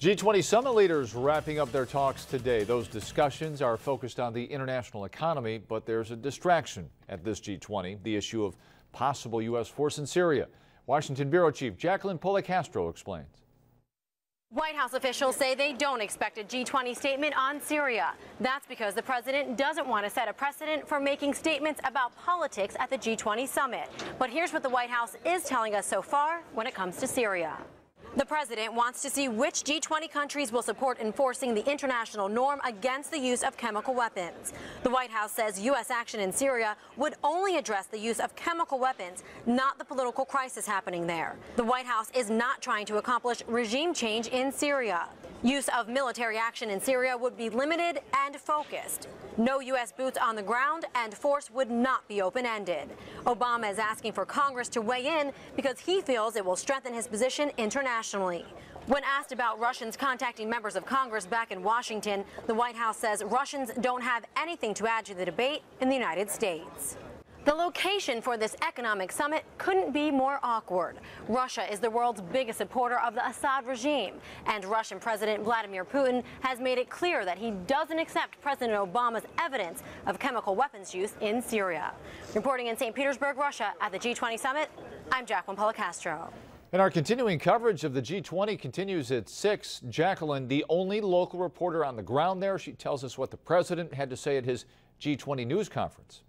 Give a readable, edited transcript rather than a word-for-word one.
G20 summit leaders wrapping up their talks today. Those discussions are focused on the international economy, but there's a distraction at this G20, the issue of possible U.S. force in Syria. Washington Bureau Chief Jacqueline Policastro explains. White House officials say they don't expect a G20 statement on Syria. That's because the president doesn't want to set a precedent for making statements about politics at the G20 summit. But here's what the White House is telling us so far when it comes to Syria. The president wants to see which G20 countries will support enforcing the international norm against the use of chemical weapons. The White House says U.S. action in Syria would only address the use of chemical weapons, not the political crisis happening there. The White House is not trying to accomplish regime change in Syria. Use of military action in Syria would be limited and focused. No U.S. boots on the ground, and force would not be open-ended. Obama is asking for Congress to weigh in because he feels it will strengthen his position internationally. When asked about Russians contacting members of Congress back in Washington, the White House says Russians don't have anything to add to the debate in the United States. The location for this economic summit couldn't be more awkward. Russia is the world's biggest supporter of the Assad regime, and Russian President Vladimir Putin has made it clear that he doesn't accept President Obama's evidence of chemical weapons use in Syria. Reporting in St. Petersburg, Russia at the G20 summit, I'm Jacqueline Policastro. And our continuing coverage of the G20 continues at 6. Jacqueline, the only local reporter on the ground there, she tells us what the president had to say at his G20 news conference.